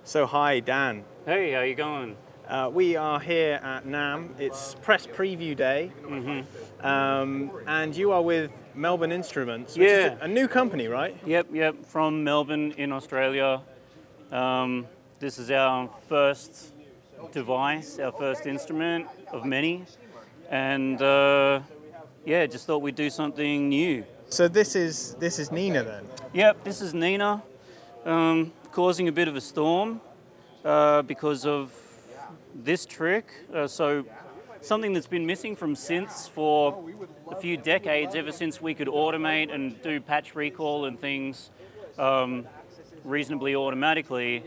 So hi, Dan. Hey, how you going? We are here at NAMM. It's press preview day, and you are with Melbourne Instruments, which is a new company, right? Yep, from Melbourne in Australia. This is our first device, our first instrument of many, and yeah, just thought we'd do something new. So this is Nina then? Yep, this is Nina, causing a bit of a storm because of this trick. So something that's been missing from synths for a few decades, ever since we could automate and do patch recall and things reasonably automatically,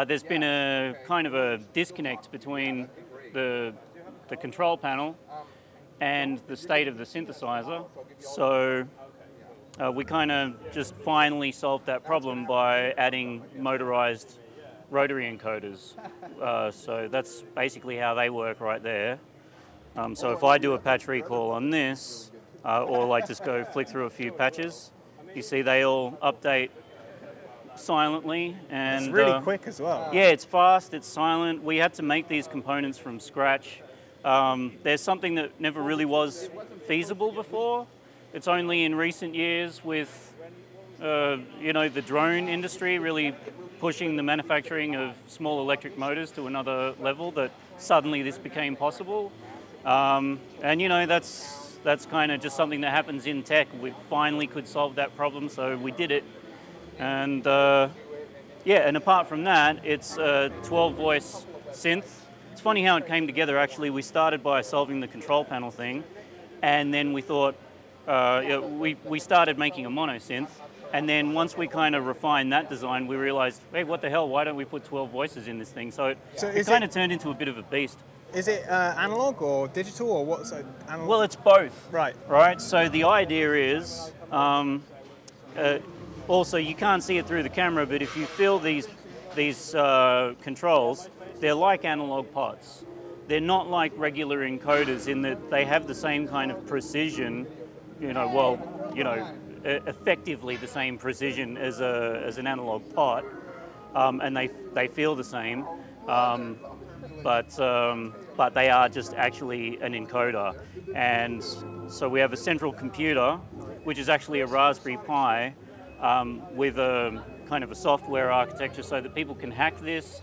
there's been a kind of a disconnect between the control panel and the state of the synthesizer. So we kind of just finally solved that problem by adding motorized rotary encoders. So that's basically how they work right there. So if I do a patch recall on this, or like just go flick through a few patches, you see they all update silently. And it's really quick as well. Yeah, it's fast, it's silent. We had to make these components from scratch. There's something that never really was feasible before. It's only in recent years with the drone industry really pushing the manufacturing of small electric motors to another level that suddenly this became possible. And that's kind of just something that happens in tech. We finally could solve that problem, so we did it. And and apart from that, it's a 12-voice synth. It's funny how it came together. Actually, we started by solving the control panel thing, and then we thought we started making a mono synth. And then once we kind of refined that design, we realized, hey, what the hell, why don't we put 12 voices in this thing? So it kind of turned into a bit of a beast. Is it analog or digital or what's it? Analog? Well, it's both. Right. So the idea is, also you can't see it through the camera, but if you feel these controls, they're like analog pots. They're not like regular encoders in that they have the same kind of precision, effectively the same precision as an analog pot, and they feel the same, but they are just actually an encoder. And so we have a central computer, which is actually a Raspberry Pi, with a kind of a software architecture so that people can hack this,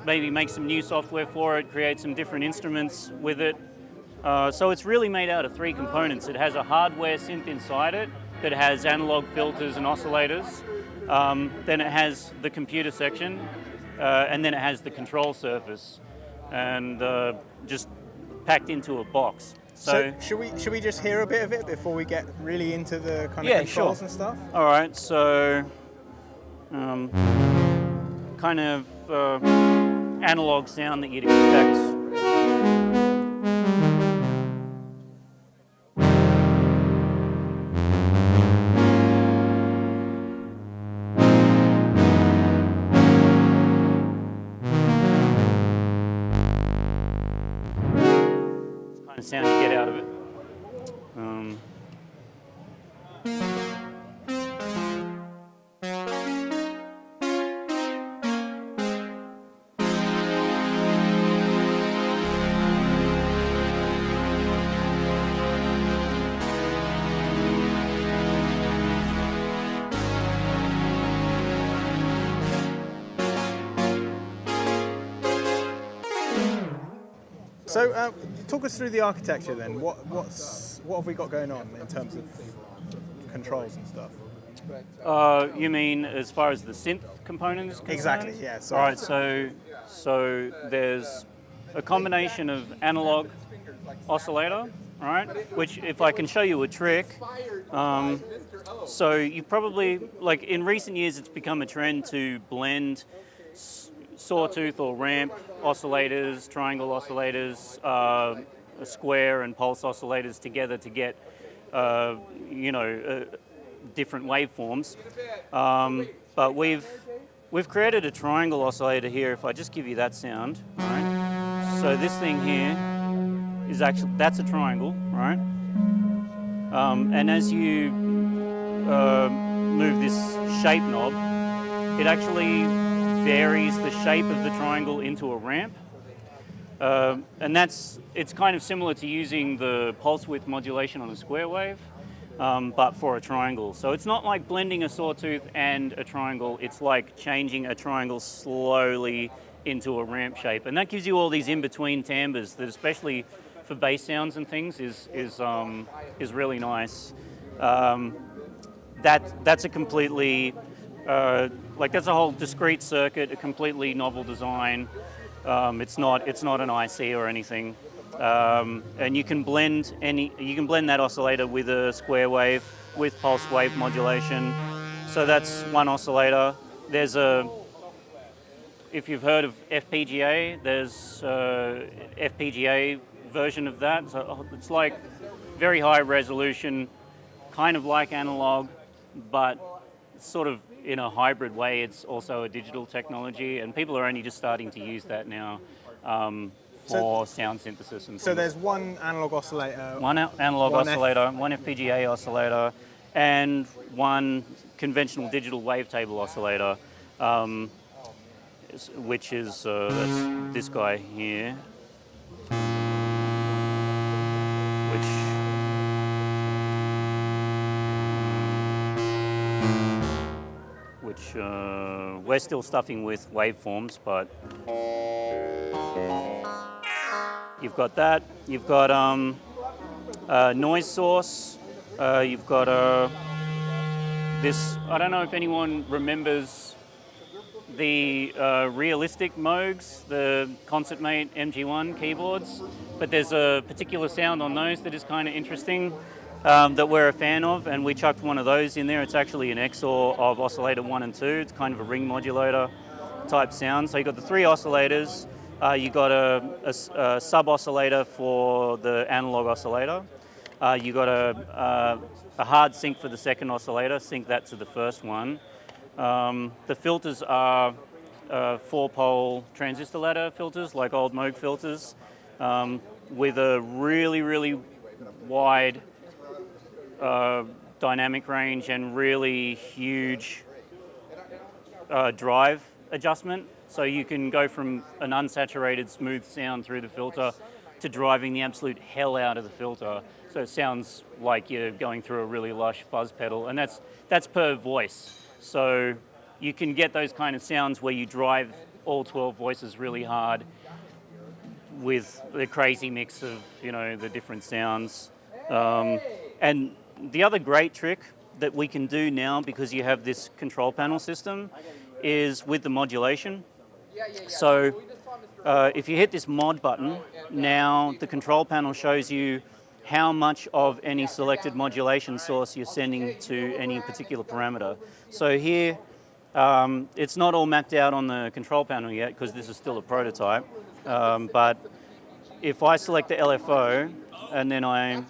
maybe make some new software for it, create some different instruments with it. So it's really made out of three components. It has a hardware synth inside it that has analog filters and oscillators. Then it has the computer section, and then it has the control surface, and just packed into a box. So should we just hear a bit of it before we get really into the kind of controls and stuff? All right. So kind of analog sound that you'd expect. Sound you get out of it. So talk us through the architecture then. What have we got going on in terms of controls and stuff? You mean as far as the synth component is concerned? Exactly, yeah. All right, so there's a combination of analog oscillator, all right, which if I can show you a trick, so you probably, like in recent years it's become a trend to blend sawtooth or ramp oscillators, triangle oscillators, square and pulse oscillators together to get, different waveforms. But we've created a triangle oscillator here. If I just give you that sound, right? So this thing here is actually, that's a triangle, right? And as you move this shape knob, it actually varies the shape of the triangle into a ramp. And it's kind of similar to using the pulse width modulation on a square wave, but for a triangle. So it's not like blending a sawtooth and a triangle, it's like changing a triangle slowly into a ramp shape. And that gives you all these in-between timbres that, especially for bass sounds and things, is really nice. That's a completely, that's a whole discrete circuit, a completely novel design. It's not an IC or anything, and you can blend that oscillator with a square wave with pulse wave modulation. So that's one oscillator. There's if you've heard of FPGA, there's a FPGA version of that. So it's like very high resolution, kind of like analog, but sort of in a hybrid way. It's also a digital technology, and people are only just starting to use that now for sound synthesis and so things. there's one analog oscillator, one oscillator, one FPGA oscillator, and one conventional digital wavetable oscillator, which is that's this guy here, which we're still stuffing with waveforms, but you've got that. You've got a noise source. You've got this. I don't know if anyone remembers the realistic Moogs, the ConcertMate MG1 keyboards, but there's a particular sound on those that is kind of interesting. That we're a fan of, and we chucked one of those in there. It's actually an XOR of oscillator 1 and 2. It's kind of a ring modulator type sound. So you've got the three oscillators. You've got a sub-oscillator for the analog oscillator. You've got a hard sync for the second oscillator, sync that to the first one. The filters are 4-pole transistor ladder filters, like old Moog filters, with a really, really wide dynamic range and really huge drive adjustment. So you can go from an unsaturated smooth sound through the filter to driving the absolute hell out of the filter. So it sounds like you're going through a really lush fuzz pedal, and that's per voice. So you can get those kind of sounds where you drive all 12 voices really hard with the crazy mix of, the different sounds. And the other great trick that we can do now, because you have this control panel system, is with the modulation. So if you hit this mod button, now the control panel shows you how much of any selected modulation source you're sending to any particular parameter. So here, it's not all mapped out on the control panel yet, because this is still a prototype. But if I select the LFO and then I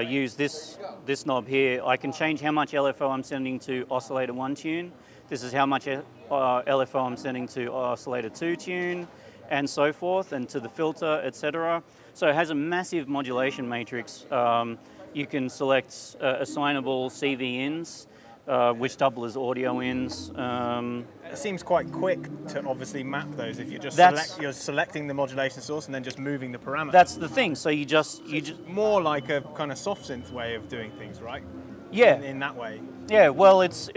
use this knob here, I can change how much LFO I'm sending to oscillator 1 tune. This is how much LFO I'm sending to oscillator 2 tune, and so forth, and to the filter, etc. So it has a massive modulation matrix. You can select assignable CV ins, which double as audio ins. It seems quite quick to obviously map those if you're just you're selecting the modulation source and then just moving the parameters. That's the thing. So you just more like a kind of soft synth way of doing things, right? Yeah. In that way. Yeah. Well, it's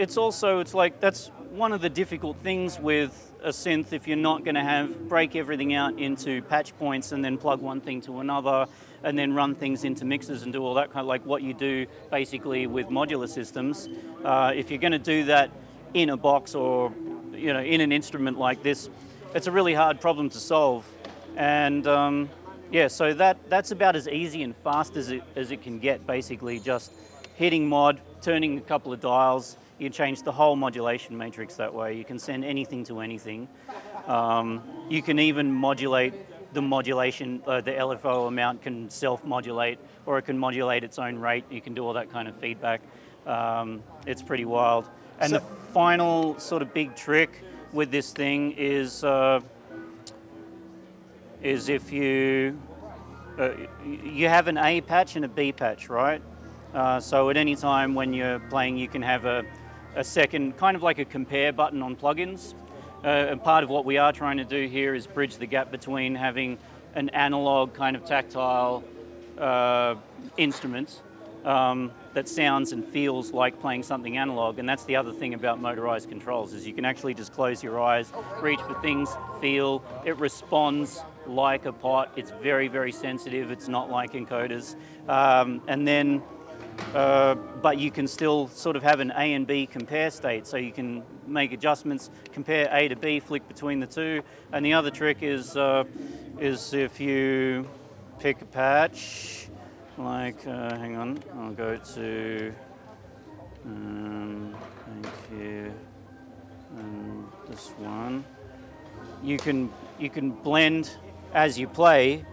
like that's one of the difficult things with a synth. If you're not going to break everything out into patch points and then plug one thing to another and then run things into mixers and do all that kind of like what you do basically with modular systems. If you're going to do that in a box or in an instrument like this, it's a really hard problem to solve. And so that's about as easy and fast as it can get. Basically, just hitting mod, turning a couple of dials. You change the whole modulation matrix that way. You can send anything to anything. You can even modulate the modulation, the LFO amount can self-modulate, or it can modulate its own rate. You can do all that kind of feedback. It's pretty wild. And the final sort of big trick with this thing is if you have an A patch and a B patch, right? So at any time when you're playing, you can have a second, kind of like a compare button on plugins. And part of what we are trying to do here is bridge the gap between having an analog kind of tactile instrument that sounds and feels like playing something analog. And that's the other thing about motorized controls, is you can actually just close your eyes, reach for things, feel. It responds like a pot. It's very, very sensitive. It's not like encoders. But you can still sort of have an A and B compare state, so you can make adjustments, compare A to B, flick between the two. And the other trick is if you pick a patch, like, hang on, I'll go to, thank you, and this one. You can blend as you play,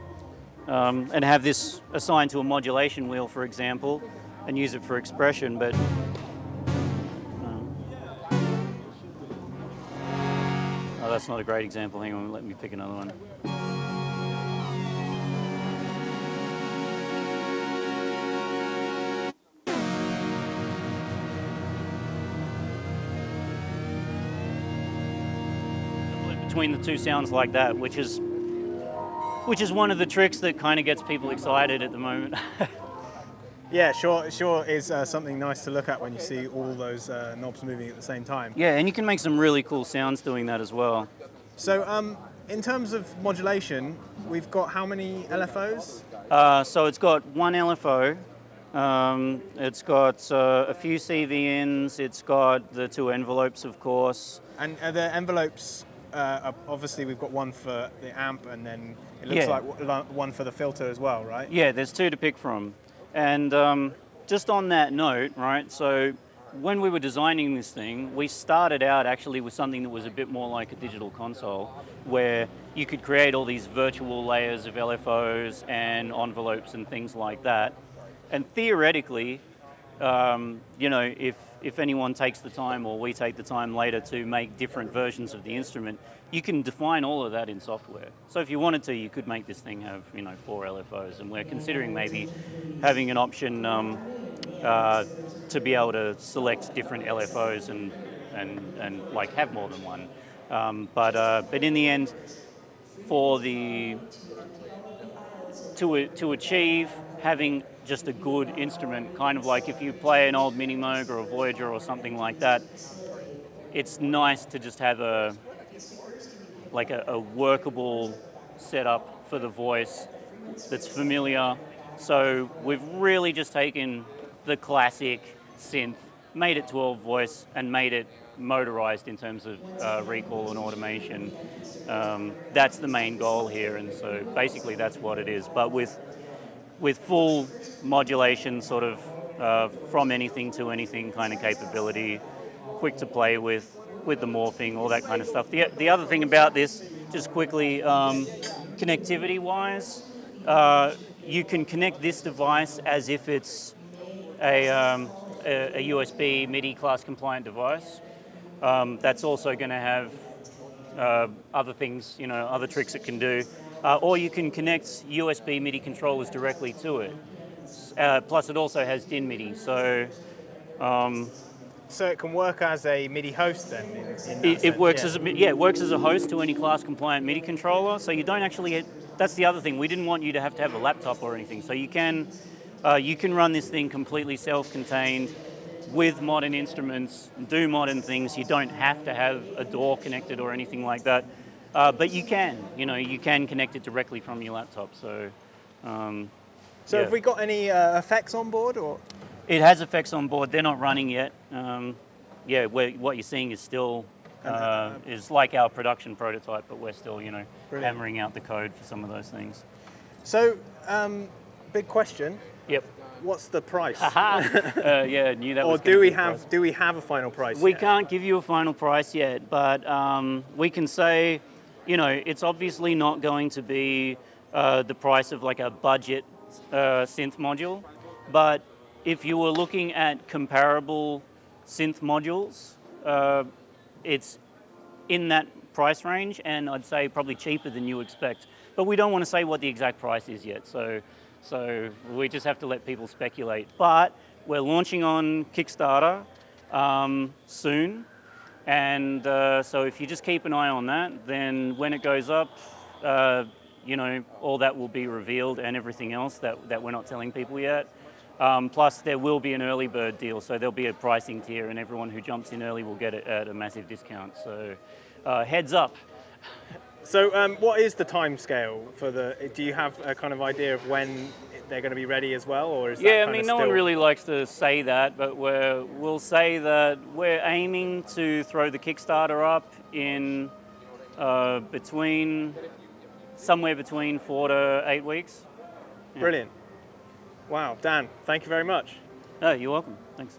and have this assigned to a modulation wheel, for example, and use it for expression, but oh, that's not a great example. Hang on, let me pick another one. Between the two sounds like that, which is one of the tricks that kind of gets people excited at the moment. Yeah, sure is something nice to look at when you see all those knobs moving at the same time. Yeah, and you can make some really cool sounds doing that as well. So in terms of modulation, we've got how many LFOs? So it's got one LFO, it's got a few CVNs, it's got the two envelopes, of course. And the envelopes, obviously we've got one for the amp, and then it looks like one for the filter as well, right? Yeah, there's two to pick from. And just on that note, right, so when we were designing this thing, we started out actually with something that was a bit more like a digital console, where you could create all these virtual layers of LFOs and envelopes and things like that. And theoretically, you know, if anyone takes the time, or we take the time later to make different versions of the instrument, you can define all of that in software. So if you wanted to, you could make this thing have, you know, 4 LFOs, and we're considering maybe having an option to be able to select different LFOs and like have more than one. But in the end, to achieve having just a good instrument, kind of like if you play an old Mini Moog or a Voyager or something like that, it's nice to just have a workable setup for the voice that's familiar. So we've really just taken the classic synth, made it 12 voice, and made it motorized in terms of recall and automation. That's the main goal here, and so basically that's what it is. But with full modulation, sort of from anything to anything kind of capability, quick to play with the morphing, all that kind of stuff. The other thing about this, just quickly, connectivity-wise, you can connect this device as if it's a USB MIDI class compliant device. That's also going to have other things, you know, other tricks it can do. Or you can connect USB MIDI controllers directly to it. Plus it also has DIN MIDI, so... So it can work as a MIDI host then? It works as it works as a host to any class compliant MIDI controller, so you don't actually... That's the other thing, we didn't want you to have a laptop or anything, so you can run this thing completely self-contained with modern instruments, do modern things. You don't have to have a DAW connected or anything like that. But you can connect it directly from your laptop. So have we got any effects on board, or? It has effects on board. They're not running yet. What you're seeing is still is like our production prototype, but we're still, you know, Brilliant. hammering out the code for some of those things. So, big question. Yep. What's the price? Yeah, knew that. Or was do we have a final price? We can't give you a final price yet, but we can say, you know, it's obviously not going to be the price of like a budget synth module, but if you were looking at comparable synth modules, it's in that price range, and I'd say probably cheaper than you expect. But we don't want to say what the exact price is yet, so we just have to let people speculate. But we're launching on Kickstarter soon, And so if you just keep an eye on that, then when it goes up, you know, all that will be revealed and everything else that we're not telling people yet. Plus, there will be an early bird deal, so there'll be a pricing tier, and everyone who jumps in early will get it at a massive discount. So, heads up. So, what is the time scale for the? Do you have a kind of idea of when they're going to be ready as well, or is that yeah? kind I mean, of no still... one really likes to say that, but we'll say that we're aiming to throw the Kickstarter up in somewhere between 4 to 8 weeks. Yeah. Brilliant. Wow, Dan, thank you very much. Oh, you're welcome. Thanks.